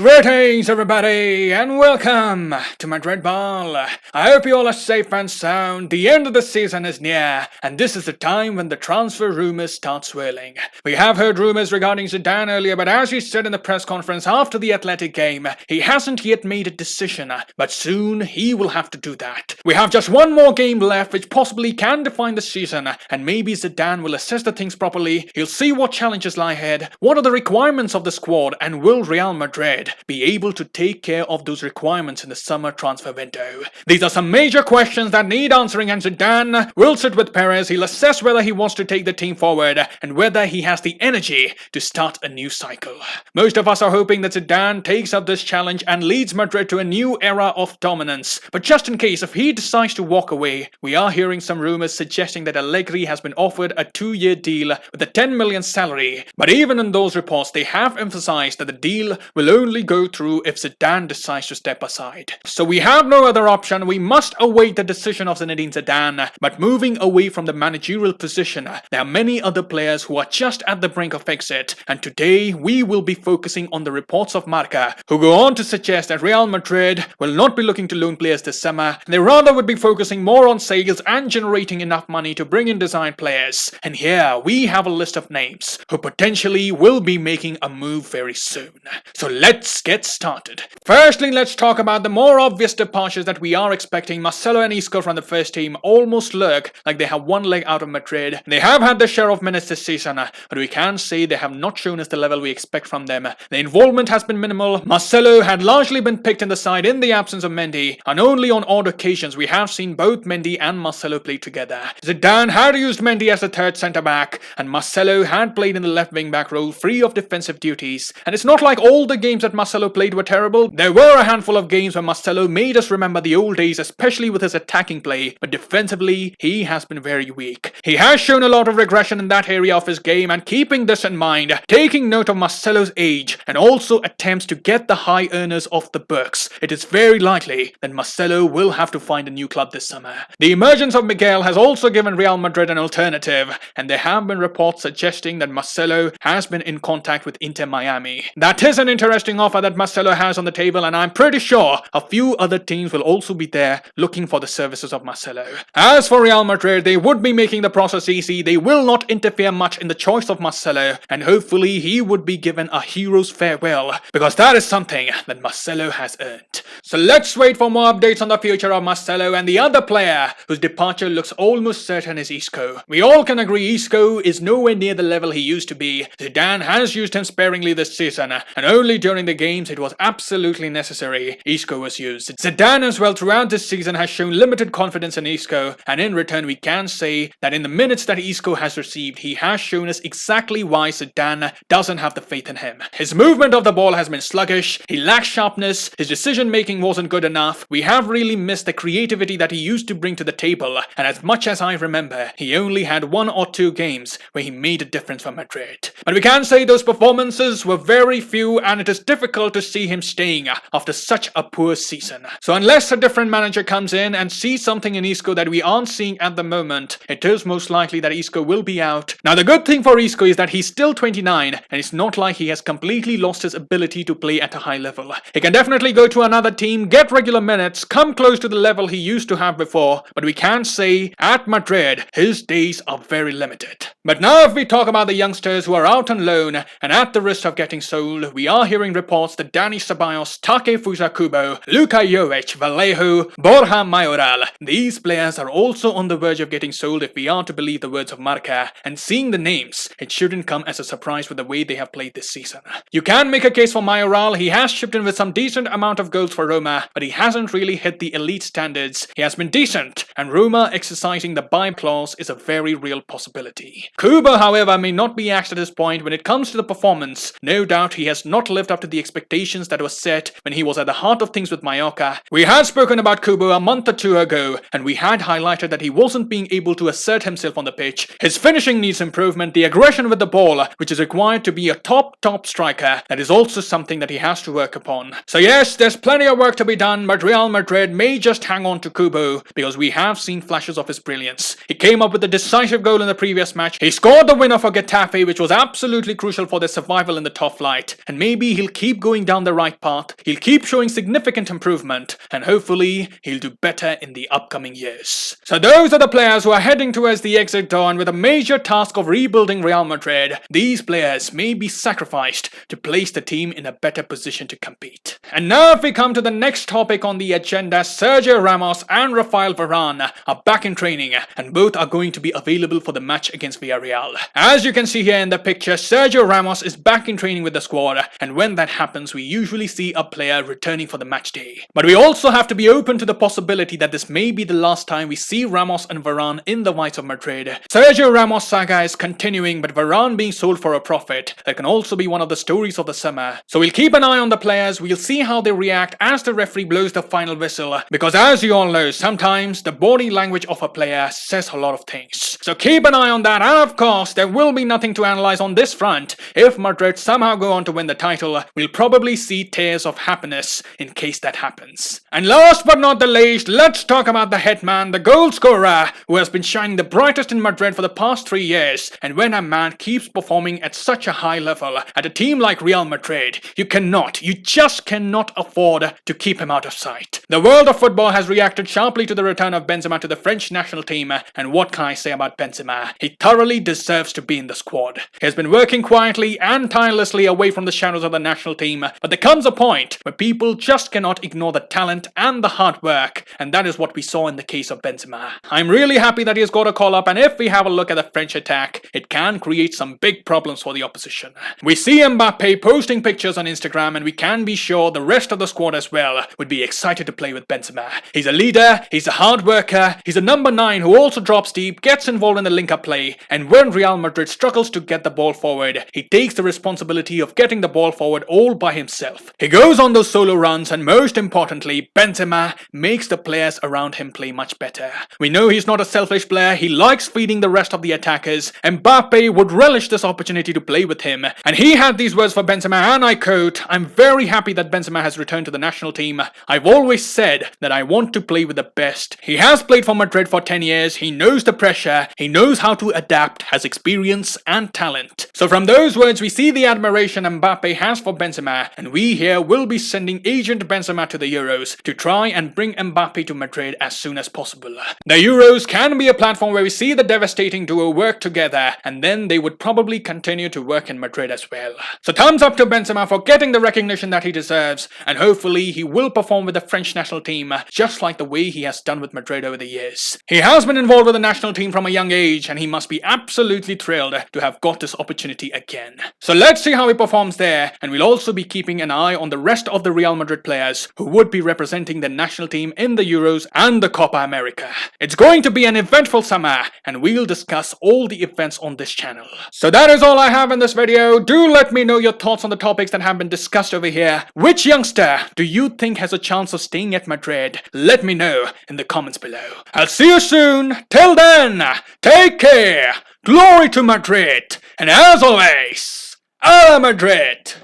Greetings everybody and welcome to Madrid Ball. I hope you all are safe and sound. The end of the season is near and this is the time when the transfer rumours start swirling. We have heard rumours regarding Zidane earlier, but as he said in the press conference after the Athletic game, he hasn't yet made a decision, but soon he will have to do that. We have just one more game left which possibly can define the season, and maybe Zidane will assess the things properly. He'll see what challenges lie ahead, what are the requirements of the squad, and will Real Madrid be able to take care of those requirements in the summer transfer window? These are some major questions that need answering, and Zidane will sit with Perez. He'll assess whether he wants to take the team forward and whether he has the energy to start a new cycle. Most of us are hoping that Zidane takes up this challenge and leads Madrid to a new era of dominance. But just in case if he decides to walk away, we are hearing some rumors suggesting that Allegri has been offered a 2-year deal with a 10 million salary. But even in those reports, they have emphasized that the deal will only go through if Zidane decides to step aside. So we have no other option. We must await the decision of Zindine Zidane. But moving away from the managerial position, there are many other players who are just at the brink of exit. And today we will be focusing on the reports of Marca, who go on to suggest that Real Madrid will not be looking to loan players this summer. They rather would be focusing more on sales and generating enough money to bring in design players. And here we have a list of names who potentially will be making a move very soon. So let's get started. Firstly, let's talk about the more obvious departures that we are expecting. Marcelo and Isco from the first team almost look like they have one leg out of Madrid. They have had their share of minutes this season, but we can say they have not shown us the level we expect from them. The involvement has been minimal. Marcelo had largely been picked in the side in the absence of Mendy, and only on odd occasions we have seen both Mendy and Marcelo play together. Zidane had used Mendy as a third centre-back, and Marcelo had played in the left wing-back role free of defensive duties. And it's not like all the games that Marcelo played were terrible. There were a handful of games where Marcelo made us remember the old days, especially with his attacking play, but defensively, he has been very weak. He has shown a lot of regression in that area of his game, and keeping this in mind, taking note of Marcelo's age, and also attempts to get the high earners off the books, it is very likely that Marcelo will have to find a new club this summer. The emergence of Miguel has also given Real Madrid an alternative, and there have been reports suggesting that Marcelo has been in contact with Inter Miami. That is an interesting offer that Marcelo has on the table, and I'm pretty sure a few other teams will also be there looking for the services of Marcelo. As for Real Madrid, they would be making the process easy. They will not interfere much in the choice of Marcelo, and hopefully he would be given a hero's farewell, because that is something that Marcelo has earned. So let's wait for more updates on the future of Marcelo, and the other player whose departure looks almost certain is Isco. We all can agree Isco is nowhere near the level he used to be. Zidane has used him sparingly this season, and only during the games it was absolutely necessary Isco was used. Zidane as well throughout this season has shown limited confidence in Isco, and in return we can say that in the minutes that Isco has received, he has shown us exactly why Zidane doesn't have the faith in him. His movement of the ball has been sluggish, he lacks sharpness, his decision making wasn't good enough. We have really missed the creativity that he used to bring to the table, and as much as I remember, he only had 1 or 2 games where he made a difference for Madrid. But we can say those performances were very few, and it is difficult to see him staying after such a poor season. So unless a different manager comes in and sees something in Isco that we aren't seeing at the moment, it is most likely that Isco will be out. Now the good thing for Isco is that he's still 29, and it's not like he has completely lost his ability to play at a high level. He can definitely go to another team, get regular minutes, come close to the level he used to have before, but we can say at Madrid his days are very limited. But now if we talk about the youngsters who are out on loan and at the risk of getting sold, we are hearing reports that Dani Ceballos, Takefusa Kubo, Luka Jovic, Vallejo, Borja Mayoral, these players are also on the verge of getting sold if we are to believe the words of Marca, and seeing the names, it shouldn't come as a surprise with the way they have played this season. You can make a case for Mayoral. He has chipped in with some decent amount of goals for Roma, but he hasn't really hit the elite standards. He has been decent, and Roma exercising the buy clause is a very real possibility. Kubo, however, may not be axed at this point when it comes to the performance. No doubt he has not lived up to the expectations that were set when he was at the heart of things with Mallorca. We had spoken about Kubo a month or 2 ago, and we had highlighted that he wasn't being able to assert himself on the pitch. His finishing needs improvement, the aggression with the ball, which is required to be a top striker, that is also something that he has to work upon. So yes, there's plenty of work to be done, but Real Madrid may just hang hang on to Kubo because we have seen flashes of his brilliance. He came up with a decisive goal in the previous match. He scored the winner for Getafe, which was absolutely crucial for their survival in the top flight. And maybe he'll keep going down the right path. He'll keep showing significant improvement, and hopefully he'll do better in the upcoming years. So those are the players who are heading towards the exit door, and with a major task of rebuilding Real Madrid, these players may be sacrificed to place the team in a better position to compete. And now if we come to the next topic on the agenda, Sergio Ramos and Raphael Varane are back in training, and both are going to be available for the match against Villarreal. As you can see here in the picture, Sergio Ramos is back in training with the squad, and when that happens we usually see a player returning for the match day. But we also have to be open to the possibility that this may be the last time we see Ramos and Varane in the whites of Madrid. Sergio Ramos saga is continuing, but Varane being sold for a profit, that can also be one of the stories of the summer. So we'll keep an eye on the players, we'll see how they react as the referee blows the final whistle, because as you all know, sometimes the body language of a player says a lot of things. So keep an eye on that, and of course there will be nothing to analyze on this front. If Madrid somehow go on to win the title, we'll probably see tears of happiness in case that happens. And last but not the least, let's talk about the hitman, the goal scorer, who has been shining the brightest in Madrid for the past 3 years. And when a man keeps performing at such a high level at a team like Real Madrid, you just cannot afford to keep him out of sight. The world of football has reacted sharply to the return of Benzema to the French national team, and what can I say about Benzema? He thoroughly deserves to be in the squad. He has been working quietly and tirelessly away from the shadows of the national team, but there comes a point where people just cannot ignore the talent and the hard work, and that is what we saw in the case of Benzema. I'm really happy that he has got a call up, and if we have a look at the French attack, it can create some big problems for the opposition. We see Mbappe posting pictures on Instagram, and we can be sure the rest of the squad as well would be excited to play with Benzema. He's a leader, he's a hard worker, he's a number 9 who also drops deep, gets involved in the link-up play, and when Real Madrid struggles to get the ball forward, he takes the responsibility of getting the ball forward all by himself. He goes on those solo runs, and most importantly, Benzema makes the players around him play much better. We know he's not a selfish player, he likes feeding the rest of the attackers. Mbappe would relish this opportunity to play with him, and he had these words for Benzema, and I quote, "I'm very happy that Benzema has returned to the national team. I've always said that I want to play with the best. He has played for Madrid for 10 years, he knows the pressure, he knows how to adapt, has experience and talent." So from those words we see the admiration Mbappe has for Benzema, and we here will be sending Agent Benzema to the Euros to try and bring Mbappe to Madrid as soon as possible. The Euros can be a platform where we see the devastating duo work together, and then they would probably continue to work in Madrid as well. So thumbs up to Benzema for getting the recognition that he deserves, and hopefully he will perform with the French national team just like the way he has done with Madrid over the years. He has been involved with the national team from a young age, and he must be absolutely thrilled to have got this opportunity again. So let's see how he performs there, and we'll also be keeping an eye on the rest of the Real Madrid players who would be representing the national team in the Euros and the Copa America. It's going to be an eventful summer, and we'll discuss all the events on this channel. So that is all I have in this video. Do let me know your thoughts on the topics that have been discussed over here. Which youngster do you think has a chance of staying at Madrid? Let me know in the comments below. I'll see you soon. Till then, take care. Glory to Madrid. And as always, a la Madrid.